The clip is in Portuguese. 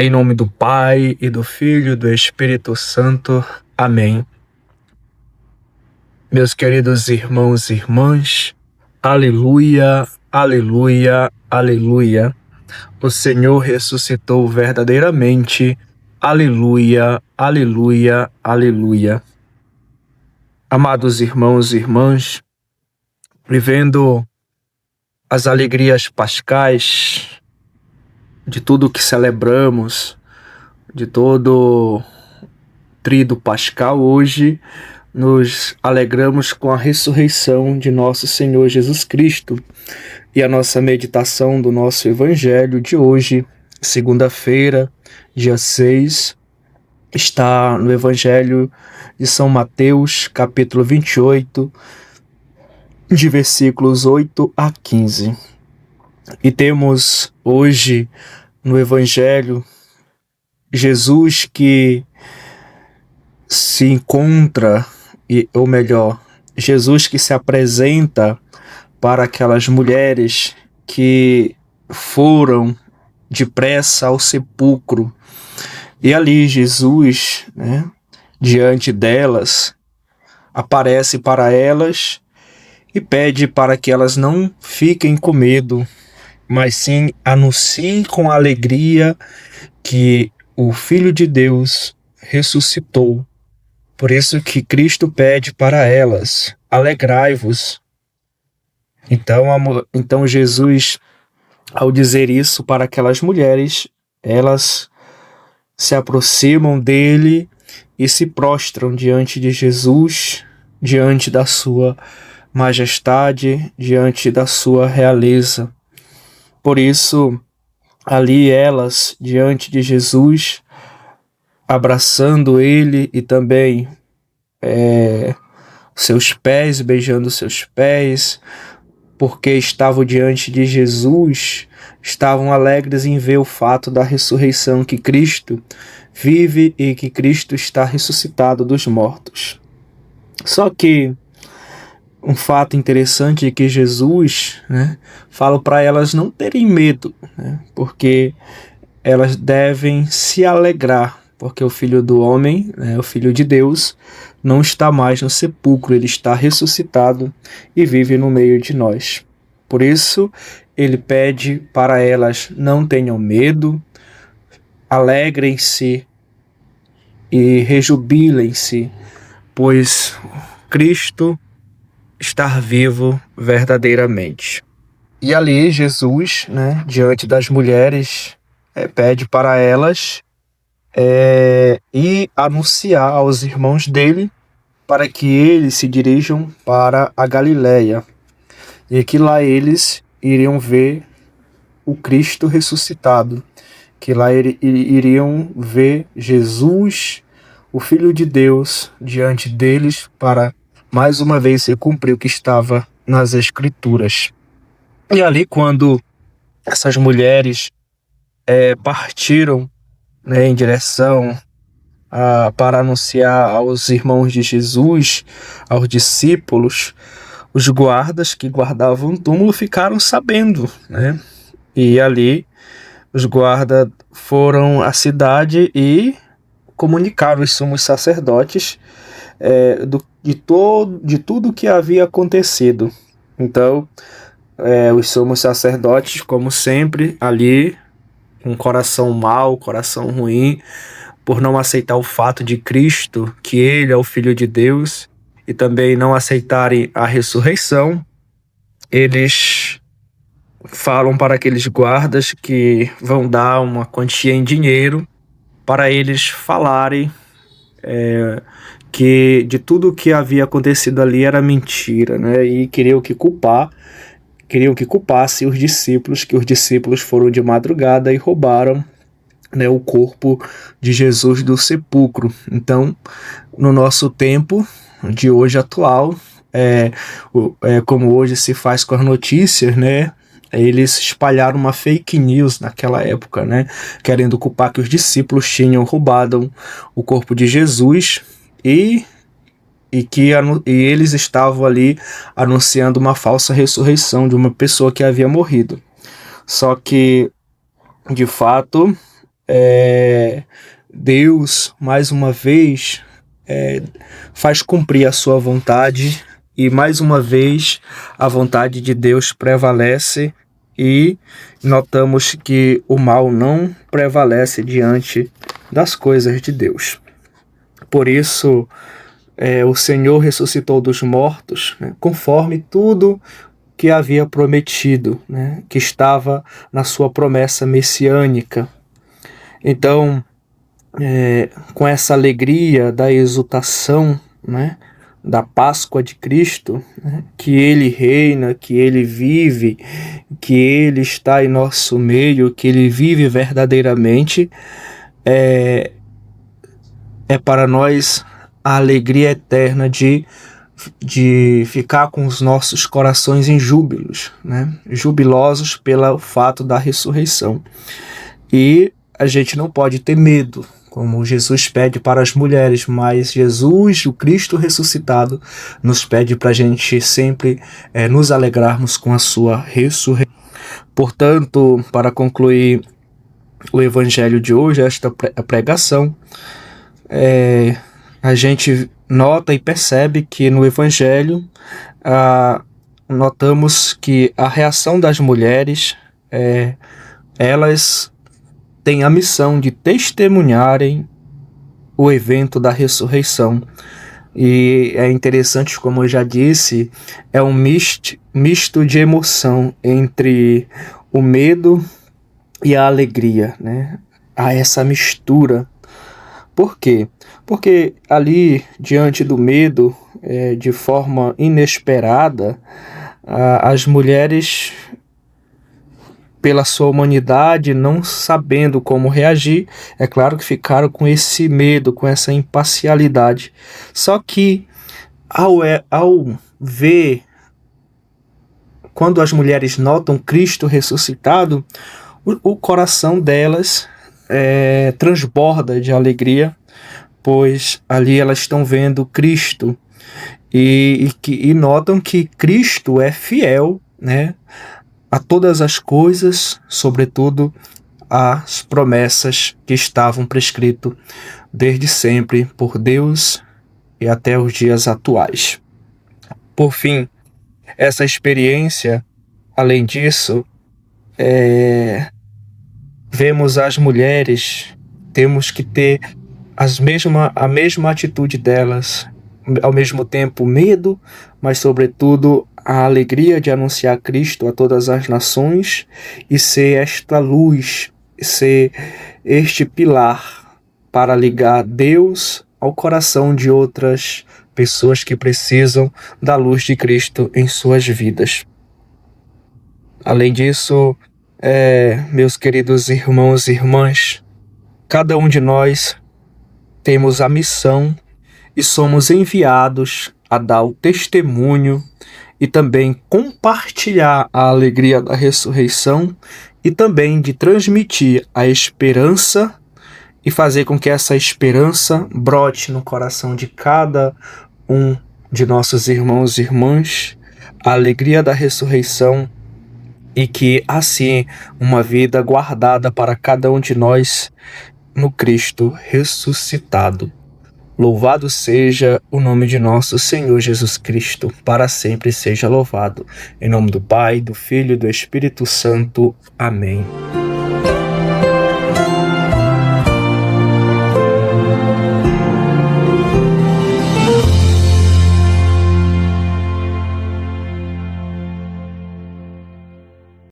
Em nome do Pai, e do Filho, e do Espírito Santo. Amém. Meus queridos irmãos e irmãs, aleluia, aleluia, aleluia. O Senhor ressuscitou verdadeiramente. Aleluia, aleluia, aleluia. Amados irmãos e irmãs, vivendo as alegrias pascais, de tudo que celebramos, de todo tríduo pascal, hoje nos alegramos com a ressurreição de nosso Senhor Jesus Cristo. E a nossa meditação do nosso Evangelho de hoje, segunda-feira, dia 6, está no Evangelho de São Mateus, capítulo 28, de versículos 8 a 15. E temos hoje no Evangelho Jesus que se encontra, ou melhor, Jesus que se apresenta para aquelas mulheres que foram depressa ao sepulcro. E ali Jesus, diante delas, aparece para elas e pede para que elas não fiquem com medo, mas sim anunciem com alegria que o Filho de Deus ressuscitou. Por isso que Cristo pede para elas: alegrai-vos. Então Jesus, ao dizer isso para aquelas mulheres, elas se aproximam dele e se prostram diante de Jesus, diante da sua majestade, diante da sua realeza. Por isso, ali elas, diante de Jesus, abraçando ele e também seus pés, beijando seus pés, porque estavam diante de Jesus, estavam alegres em ver o fato da ressurreição, que Cristo vive e que Cristo está ressuscitado dos mortos. Só que um fato interessante é que Jesus fala para elas não terem medo, porque elas devem se alegrar, porque o Filho do Homem, o Filho de Deus, não está mais no sepulcro, ele está ressuscitado e vive no meio de nós. Por isso, ele pede para elas: não tenham medo, alegrem-se e rejubilem-se, pois Cristo está vivo verdadeiramente. E ali Jesus, diante das mulheres, pede para elas e anunciar aos irmãos dele para que eles se dirijam para a Galileia, e que lá eles iriam ver o Cristo ressuscitado, que lá iriam ver Jesus, o Filho de Deus, diante deles, para mais uma vez se cumprir o que estava nas Escrituras. E ali, quando essas mulheres partiram em direção para anunciar aos irmãos de Jesus, aos discípulos, os guardas que guardavam o túmulo ficaram sabendo, E ali os guardas foram à cidade e comunicaram os sumos sacerdotes de tudo que havia acontecido. Então, os sumos sacerdotes, como sempre, ali, com coração mau, coração ruim, por não aceitar o fato de Cristo, que ele é o Filho de Deus, e também não aceitarem a ressurreição, eles falam para aqueles guardas que vão dar uma quantia em dinheiro para eles falarem que de tudo o que havia acontecido ali era mentira, e queriam que culpassem os discípulos, que os discípulos foram de madrugada e roubaram o corpo de Jesus do sepulcro. Então, no nosso tempo de hoje atual, como hoje se faz com as notícias, eles espalharam uma fake news naquela época, querendo culpar que os discípulos tinham roubado o corpo de Jesus e eles estavam ali anunciando uma falsa ressurreição de uma pessoa que havia morrido. Só que, de fato, Deus, mais uma vez, faz cumprir a sua vontade, e mais uma vez a vontade de Deus prevalece, e notamos que o mal não prevalece diante das coisas de Deus. Por isso, o Senhor ressuscitou dos mortos, né, conforme tudo que havia prometido, né, que estava na sua promessa messiânica. Então, com essa alegria da exultação, né, da Páscoa de Cristo, né, que Ele reina, que Ele vive, que Ele está em nosso meio, que Ele vive verdadeiramente, é para nós a alegria eterna de ficar com os nossos corações em júbilos, né, jubilosos pelo fato da ressurreição. E a gente não pode ter medo, como Jesus pede para as mulheres, mas Jesus, o Cristo ressuscitado, nos pede para a gente sempre nos alegrarmos com a sua ressurreição. Portanto, para concluir o evangelho de hoje, esta pregação, a gente nota e percebe que no evangelho notamos que a reação das mulheres, elas têm a missão de testemunharem o evento da ressurreição. E é interessante, como eu já disse, é um misto de emoção entre o medo e a alegria, né? Há essa mistura. Por quê? Porque ali, diante do medo, de forma inesperada, as mulheres, pela sua humanidade, não sabendo como reagir, é claro que ficaram com esse medo, com essa imparcialidade. Só que ao ver, quando as mulheres notam Cristo ressuscitado, o coração delas transborda de alegria, pois ali elas estão vendo Cristo e notam que Cristo é fiel, né, a todas as coisas, sobretudo às promessas que estavam prescritas desde sempre por Deus e até os dias atuais. Por fim, essa experiência, além disso, vemos as mulheres, temos que ter a mesma atitude delas, ao mesmo tempo medo, mas sobretudo a alegria de anunciar Cristo a todas as nações e ser esta luz, ser este pilar para ligar Deus ao coração de outras pessoas que precisam da luz de Cristo em suas vidas. Além disso, meus queridos irmãos e irmãs, cada um de nós temos a missão e somos enviados a dar o testemunho e também compartilhar a alegria da ressurreição e também de transmitir a esperança e fazer com que essa esperança brote no coração de cada um de nossos irmãos e irmãs, a alegria da ressurreição, e que assim uma vida guardada para cada um de nós no Cristo ressuscitado. Louvado seja o nome de nosso Senhor Jesus Cristo, para sempre seja louvado. Em nome do Pai, do Filho e do Espírito Santo. Amém.